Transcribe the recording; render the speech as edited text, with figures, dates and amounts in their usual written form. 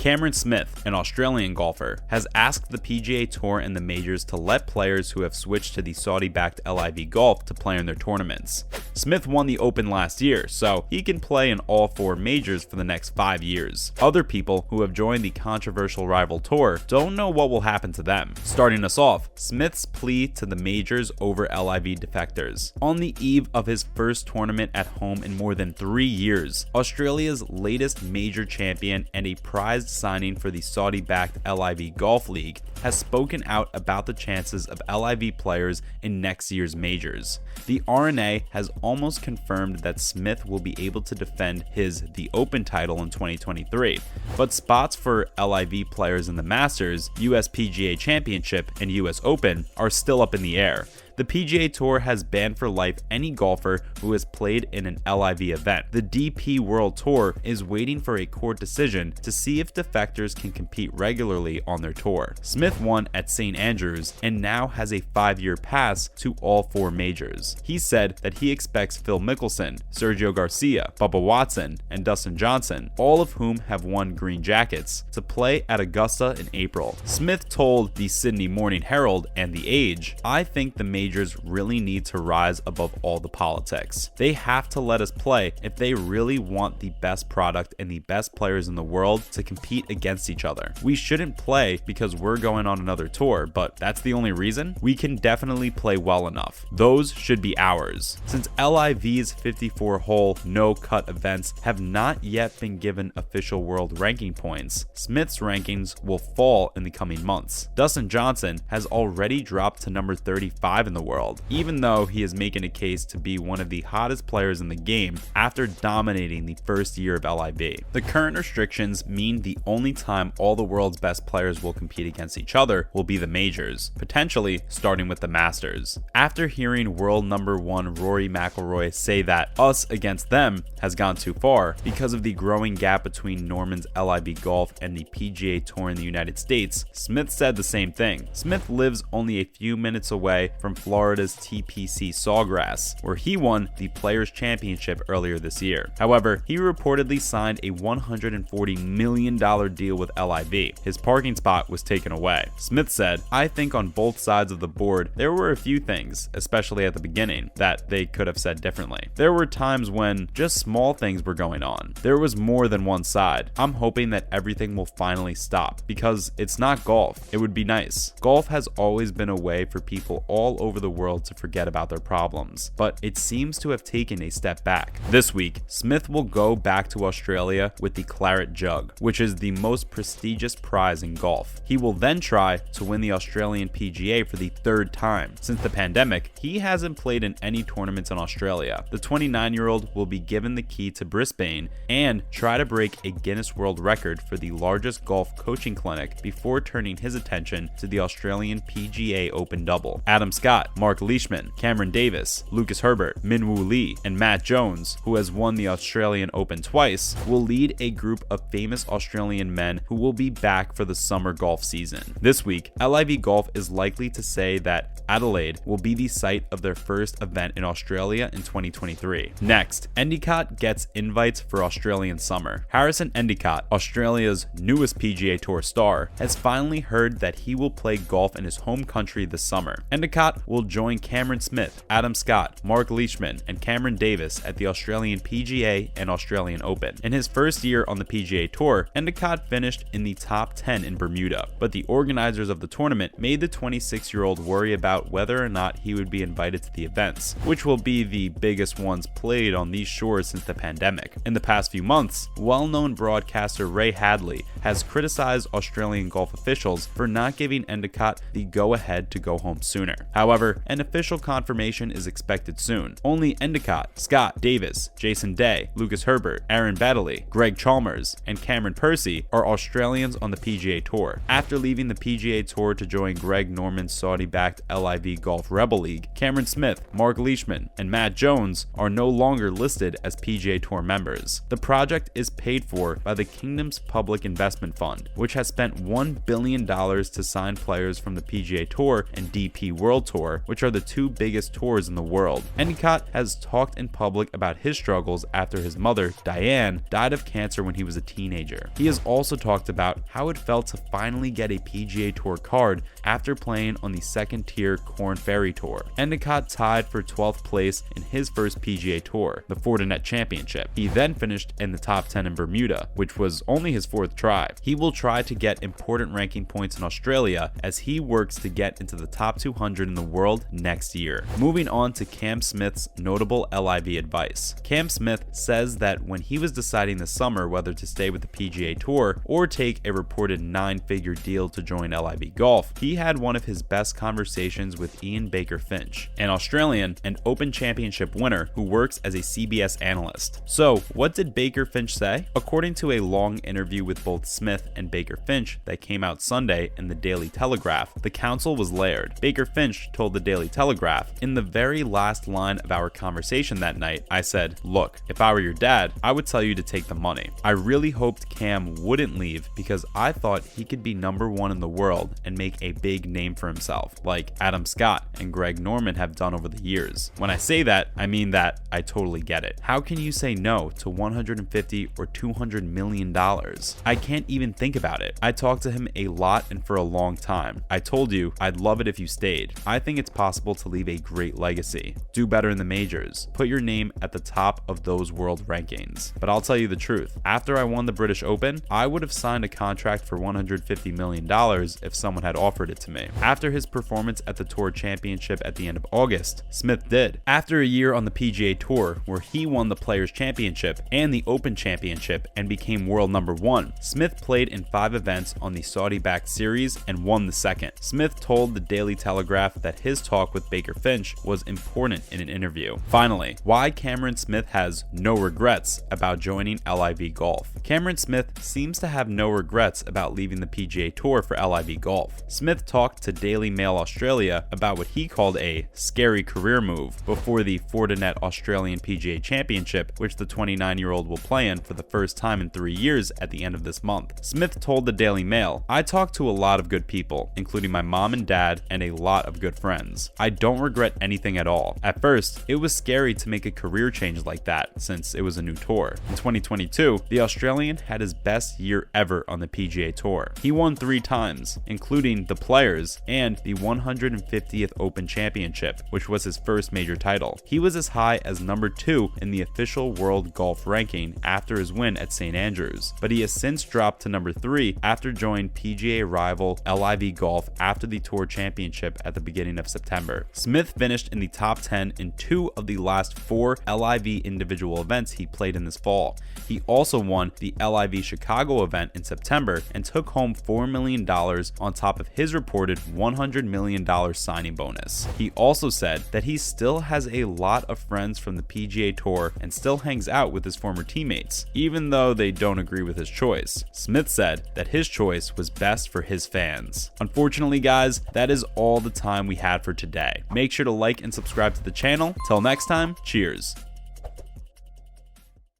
Cameron Smith, an Australian golfer, has asked the PGA Tour and the majors to let players who have switched to the Saudi-backed LIV Golf to play in their tournaments. Smith won the Open last year, so he can play in all 4 majors for the next 5 years. Other people who have joined the controversial rival tour don't know what will happen to them. Starting us off, Smith's plea to the majors over LIV defectors. On the eve of his first tournament at home in more than 3 years, Australia's latest major champion and a prized signing for the Saudi-backed LIV Golf League has spoken out about the chances of LIV players in next year's majors. The R&A has almost confirmed that Smith will be able to defend the Open title in 2023, but spots for LIV players in the Masters, US PGA Championship, and US Open are still up in the air. The PGA Tour has banned for life any golfer who has played in an LIV event. The DP World Tour is waiting for a court decision to see if defectors can compete regularly on their tour. Smith won at St. Andrews and now has a 5-year pass to all 4 majors. He said that he expects Phil Mickelson, Sergio Garcia, Bubba Watson, and Dustin Johnson, all of whom have won green jackets, to play at Augusta in April. Smith told the Sydney Morning Herald and The Age, "I think the majors really need to rise above all the politics. They have to let us play if they really want the best product and the best players in the world to compete against each other. We shouldn't play because we're going on another tour, but that's the only reason. We can definitely play well enough. Those should be ours." Since LIV's 54-hole no-cut events have not yet been given official world ranking points, Smith's rankings will fall in the coming months. Dustin Johnson has already dropped to number 35 in the world, even though he is making a case to be one of the hottest players in the game after dominating the first year of LIV. The current restrictions mean the only time all the world's best players will compete against each other will be the majors, potentially starting with the Masters. After hearing world number 1 Rory McIlroy say that us against them has gone too far because of the growing gap between Norman's LIV Golf and the PGA Tour in the United States, Smith said the same thing. Smith lives only a few minutes away from Florida's TPC Sawgrass, where he won the Players' Championship earlier this year. However, he reportedly signed a $140 million deal with LIV. His parking spot was taken away. Smith said, "I think on both sides of the board, there were a few things, especially at the beginning, that they could have said differently. There were times when just small things were going on. There was more than one side. I'm hoping that everything will finally stop, because it's not golf. It would be nice. Golf has always been a way for people all over the world to forget about their problems, but it seems to have taken a step back." This week, Smith will go back to Australia with the Claret Jug, which is the most prestigious prize in golf. He will then try to win the Australian PGA for the 3rd time. Since the pandemic, he hasn't played in any tournaments in Australia. The 29-year-old will be given the key to Brisbane and try to break a Guinness World Record for the largest golf coaching clinic before turning his attention to the Australian PGA Open double. Adam Scott, Mark Leishman, Cameron Davis, Lucas Herbert, Minwoo Lee, and Matt Jones, who has won the Australian Open twice, will lead a group of famous Australian men who will be back for the summer golf season. This week, LIV Golf is likely to say that Adelaide will be the site of their first event in Australia in 2023. Next, Endicott gets invites for Australian summer. Harrison Endicott, Australia's newest PGA Tour star, has finally heard that he will play golf in his home country this summer. Endicott will join Cameron Smith, Adam Scott, Mark Leishman, and Cameron Davis at the Australian PGA and Australian Open. In his first year on the PGA Tour, Endicott finished in the top 10 in Bermuda, but the organizers of the tournament made the 26-year-old worry about whether or not he would be invited to the events, which will be the biggest ones played on these shores since the pandemic. In the past few months, well-known broadcaster Ray Hadley has criticized Australian golf officials for not giving Endicott the go-ahead to go home sooner. However, an official confirmation is expected soon. Only Endicott, Scott Davis, Jason Day, Lucas Herbert, Aaron Baddeley, Greg Chalmers, and Cameron Percy are Australians on the PGA Tour. After leaving the PGA Tour to join Greg Norman's Saudi-backed LIV Golf Rebel League, Cameron Smith, Mark Leishman, and Matt Jones are no longer listed as PGA Tour members. The project is paid for by the Kingdom's Public Investment Fund, which has spent $1 billion to sign players from the PGA Tour and DP World Tour Tour, which are the two biggest tours in the world. Endicott has talked in public about his struggles after his mother, Diane, died of cancer when he was a teenager. He has also talked about how it felt to finally get a PGA Tour card after playing on the second-tier Korn Ferry Tour. Endicott tied for 12th place in his first PGA Tour, the Fortinet Championship. He then finished in the top 10 in Bermuda, which was only his fourth try. He will try to get important ranking points in Australia as he works to get into the top 200 in the world next year. Moving on to Cam Smith's notable LIV advice. Cam Smith says that when he was deciding this summer whether to stay with the PGA Tour or take a reported 9-figure deal to join LIV Golf, he had one of his best conversations with Ian Baker Finch, an Australian and Open Championship winner who works as a CBS analyst. So, what did Baker Finch say? According to a long interview with both Smith and Baker Finch that came out Sunday in the Daily Telegraph, the counsel was layered. Baker Finch told the Daily Telegraph, "In the very last line of our conversation that night, I said, look, if I were your dad, I would tell you to take the money. I really hoped Cam wouldn't leave because I thought he could be number one in the world and make a big name for himself, like Adam Scott and Greg Norman have done over the years. When I say that, I mean that I totally get it. How can you say no to $150 or $200 million? I can't even think about it. I talked to him a lot and for a long time. I told you I'd love it if you stayed. I think it's possible to leave a great legacy. Do better in the majors. Put your name at the top of those world rankings. But I'll tell you the truth. After I won the British Open, I would have signed a contract for $150 million if someone had offered it to me." After his performance at the Tour Championship at the end of August, Smith did. After a year on the PGA Tour, where he won the Players Championship and the Open Championship and became world number 1, Smith played in 5 events on the Saudi-backed series and won the second. Smith told the Daily Telegraph that his talk with Baker Finch was important in an interview. Finally, why Cameron Smith has no regrets about joining LIV Golf. Cameron Smith seems to have no regrets about leaving the PGA Tour for LIV Golf. Smith talked to Daily Mail Australia about what he called a scary career move before the Fortinet Australian PGA Championship, which the 29-year-old will play in for the first time in 3 years at the end of this month. Smith told the Daily Mail, "I talked to a lot of good people, including my mom and dad and a lot of good friends. I don't regret anything at all. At first, it was scary to make a career change like that since it was a new tour." In 2022, the Australian had his best year ever on the PGA Tour. He won 3 times, including the Players and the 150th Open Championship, which was his first major title. He was as high as number 2 in the official world golf ranking after his win at St. Andrews, but he has since dropped to number 3 after joining PGA rival LIV Golf after the Tour Championship at the beginning of September. Smith finished in the top 10 in 2 of the last 4 LIV individual events he played in this fall. He also won the LIV Chicago event in September and took home $4 million on top of his reported $100 million signing bonus. He also said that he still has a lot of friends from the PGA Tour and still hangs out with his former teammates, even though they don't agree with his choice. Smith said that his choice was best for his fans. Unfortunately, guys, that is all the time we had for today. Make sure to like and subscribe to the channel. Till next time, cheers.